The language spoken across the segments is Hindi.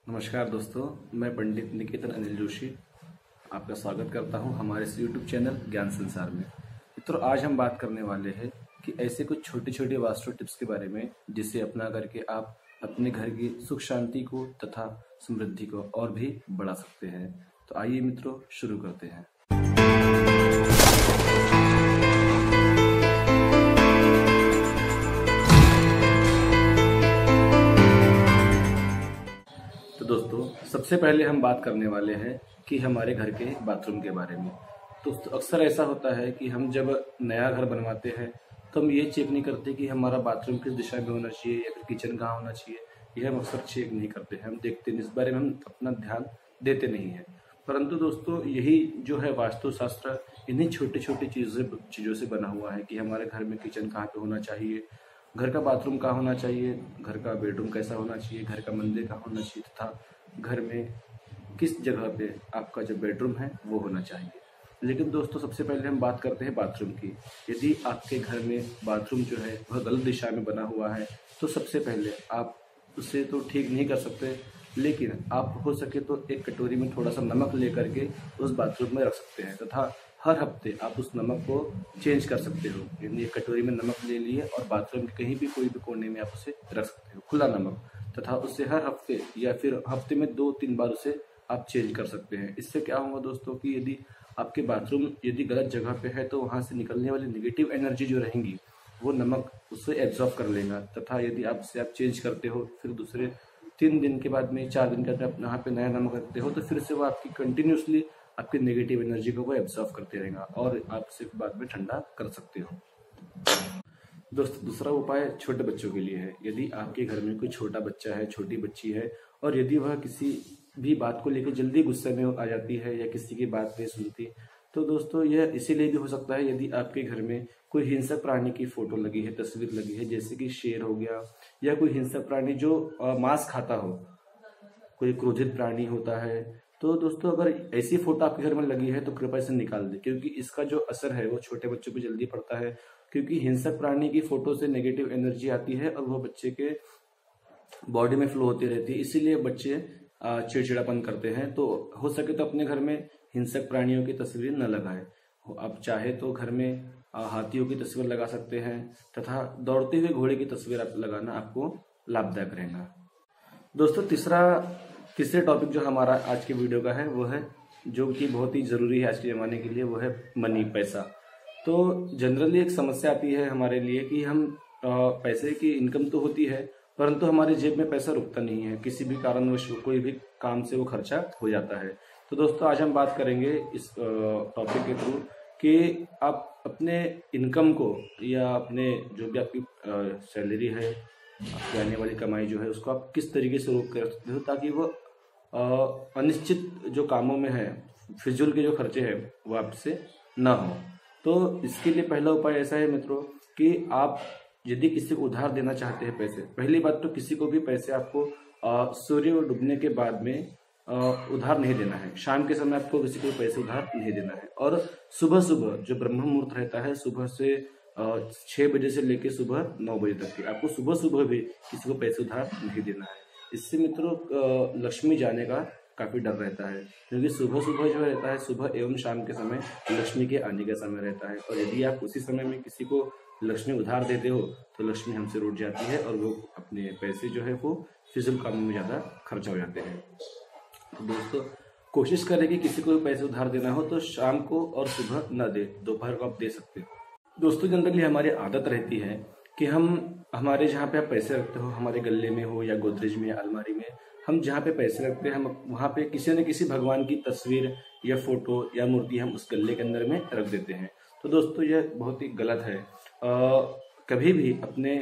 नमस्कार दोस्तों, मैं पंडित निकेतन अनिल जोशी आपका स्वागत करता हूं हमारे इस यूट्यूब चैनल ज्ञान संसार में। मित्रों, आज हम बात करने वाले हैं कि ऐसे कुछ छोटे छोटे वास्तु टिप्स के बारे में जिसे अपना करके आप अपने घर की सुख शांति को तथा समृद्धि को और भी बढ़ा सकते हैं। तो आइए मित्रों, शुरू करते हैं। तो दोस्तों, सबसे पहले हम बात करने वाले हैं कि हमारे घर के बाथरूम के बारे में। तो अक्सर ऐसा होता है कि हम जब नया घर बनवाते हैं तो हम ये चेक नहीं करते कि हमारा बाथरूम किस दिशा में होना चाहिए या फिर किचन कहाँ होना चाहिए। ये हम अक्सर चेक नहीं करते हैं, हम देखते नहीं, इस बारे में हम अपना ध्यान देते नहीं हैं। परंतु दोस्तों, यही जो है वास्तुशास्त्र इन्हीं छोटी छोटी चीज़ों से बना हुआ है कि हमारे घर में किचन कहाँ पे होना चाहिए, घर का बाथरूम कहाँ होना चाहिए, घर का बेडरूम कैसा होना चाहिए, घर का मंदिर कहाँ होना चाहिए तथा घर में किस जगह पे आपका जो बेडरूम है वो होना चाहिए। लेकिन दोस्तों, सबसे पहले हम बात करते हैं बाथरूम की। यदि आपके घर में बाथरूम जो है वह गलत दिशा में बना हुआ है तो सबसे पहले आप उसे तो ठीक नहीं कर सकते, लेकिन आप हो सके तो एक कटोरी में थोड़ा सा नमक ले करके उस बाथरूम में रख सकते हैं तथा हर हफ्ते आप उस नमक को चेंज कर सकते हो। यानी एक कटोरी में नमक ले लिए और बाथरूम के कहीं भी कोई भी कोने में आप उसे रख सकते हो, खुला नमक, तथा उससे हर हफ्ते या फिर हफ्ते में 2-3 बार उसे आप चेंज कर सकते हैं। इससे क्या होगा दोस्तों कि यदि आपके बाथरूम यदि गलत जगह पे है तो वहाँ से निकलने वाली नेगेटिव एनर्जी जो रहेंगी वो नमक उससे एब्जॉर्ब कर लेगा, तथा यदि आप चेंज करते हो फिर दूसरे 3 दिन के बाद में 4 दिन के बाद आप यहाँ पे नया नमक रखते हो तो फिर से वो आपकी कंटिन्यूसली आपकी नेगेटिव एनर्जी को वो एब्जॉर्व करते रहेगा और आप उसे बाद में ठंडा कर सकते हो। दोस्तों, दूसरा उपाय छोटे बच्चों के लिए है। यदि आपके घर में कोई छोटा बच्चा है, छोटी बच्ची है और यदि वह किसी भी बात को लेकर जल्दी गुस्से में आ जाती है या किसी की बात नहीं सुनती, तो दोस्तों यह इसीलिए भी हो सकता है यदि आपके घर में कोई हिंसक प्राणी की फोटो लगी है, तस्वीर लगी है, जैसे कि शेर हो गया या कोई हिंसक प्राणी जो मांस खाता हो, कोई क्रोधित प्राणी होता है। तो दोस्तों, अगर ऐसी फोटो आपके घर में लगी है तो कृपया इसे निकाल दें, क्योंकि इसका जो असर है वो छोटे बच्चों पे जल्दी पड़ता है। क्योंकि हिंसक प्राणी की फोटो से नेगेटिव एनर्जी आती है और वो बच्चे के बॉडी में फ्लो होती रहती है, इसीलिए बच्चे चिड़चिड़ापन करते हैं। तो हो सके तो अपने घर में हिंसक प्राणियों की तस्वीर न लगाएं। आप चाहे तो घर में हाथियों की तस्वीर लगा सकते हैं तथा दौड़ते हुए घोड़े की तस्वीर आप लगाना आपको लाभदायक रहेगा। दोस्तों, तीसरे टॉपिक जो हमारा आज के वीडियो का है वो है, जो कि बहुत ही जरूरी है आज के जमाने के लिए, वो है मनी, पैसा। तो जनरली एक समस्या आती है हमारे लिए कि हम पैसे की इनकम तो होती है परंतु हमारे जेब में पैसा रुकता नहीं है, किसी भी कारणवश कोई भी काम से वो खर्चा हो जाता है। तो दोस्तों, आज हम बात करेंगे इस टॉपिक के थ्रू कि आप अपने इनकम को या अपने जो भी आपकी सैलरी है, आपकी आने वाली कमाई जो है, उसको आप किस तरीके से रोक कर सकते हो ताकि वो अनिश्चित जो कामों में है, फिजूल के जो खर्चे हैं वो आपसे ना हो। तो इसके लिए पहला उपाय ऐसा है मित्रों कि आप यदि किसी को उधार देना चाहते हैं पैसे, पहली बात तो किसी को भी पैसे आपको सूर्य डूबने के बाद में उधार नहीं देना है। शाम के समय आपको किसी को पैसे उधार नहीं देना है। और सुबह सुबह जो ब्रह्म मुहूर्त रहता है, सुबह से 6 बजे से लेकर सुबह 9 बजे तक की, आपको सुबह सुबह भी किसी को पैसे उधार नहीं देना है। इससे मित्रों लक्ष्मी जाने का काफी डर रहता है, क्योंकि सुबह सुबह जो रहता है, सुबह एवं शाम के समय लक्ष्मी के आने का समय रहता है। और यदि आप उसी समय में किसी को लक्ष्मी उधार देते हो तो लक्ष्मी हमसे रूठ जाती है और वो अपने पैसे जो है वो फिजूल कामों में ज्यादा खर्चा हो जाते हैं। तो दोस्तों, कोशिश करें कि किसी को पैसे उधार देना हो तो शाम को और सुबह न दे, दोपहर को आप दे सकते हो। दोस्तों, जनरली हमारी आदत रहती है कि हम हमारे जहाँ पे आप पैसे रखते हो, हमारे गले में हो या गोदरेज में या अलमारी में, हम जहाँ पे पैसे रखते हैं हम वहाँ पे किसी न किसी भगवान की तस्वीर या फोटो या मूर्ति हम उस गले के अंदर में रख देते हैं। तो दोस्तों, यह बहुत ही गलत है। कभी भी अपने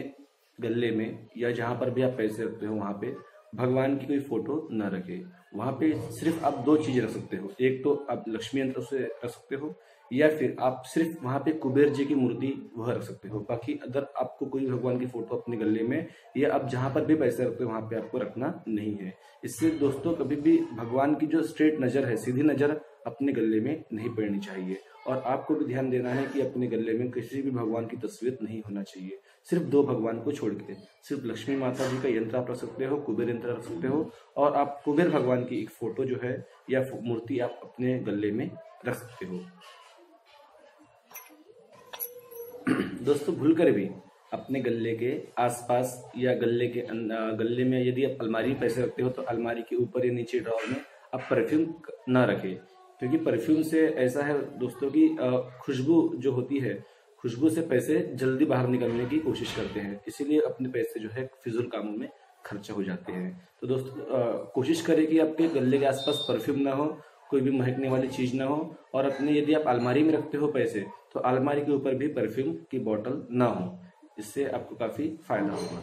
गले में या जहाँ पर भी आप पैसे रखते हो वहाँ पे भगवान की कोई फोटो न रखे। वहाँ पे सिर्फ आप 2 चीजें रख सकते हो, एक तो आप लक्ष्मी यंत्र से रख सकते हो या फिर आप सिर्फ वहाँ पे कुबेर जी की मूर्ति वह रख सकते हो। बाकी अगर आपको कोई भगवान की फोटो अपने गले में या आप जहाँ पर भी पैसे रखते हो वहाँ पे आपको रखना नहीं है। इससे दोस्तों कभी भी भगवान की जो स्ट्रेट नजर है, सीधी नजर अपने गले में नहीं पड़नी चाहिए। और आपको भी ध्यान देना है कि अपने गले में किसी भी भगवान की तस्वीर नहीं होना चाहिए। सिर्फ 2 भगवान को छोड़ के। सिर्फ लक्ष्मी माता जी का यंत्र आप रख सकते हो, कुबेर यंत्र रख सकते हो, और आप कुबेर भगवान की एक फोटो जो है या मूर्ति आप अपने गले में रख सकते हो। दोस्तों भूल कर भी अपने गले के आसपास या गले में यदि आप अलमारी में पैसे रखते हो तो अलमारी के ऊपर या नीचे ड्रॉर में आप परफ्यूम ना रखें, क्योंकि परफ्यूम से ऐसा है दोस्तों की खुशबू जो होती है, खुशबू से पैसे जल्दी बाहर निकलने की कोशिश करते हैं, इसीलिए अपने पैसे जो है फिजूल कामों में खर्चा हो जाते हैं। तो दोस्तों कोशिश करें कि आपके गले के आसपास परफ्यूम ना हो, कोई भी महकने वाली चीज ना हो, और अपने यदि आप अलमारी में रखते हो पैसे तो अलमारी के ऊपर भी परफ्यूम की बोतल ना हो, इससे आपको काफी फायदा होगा।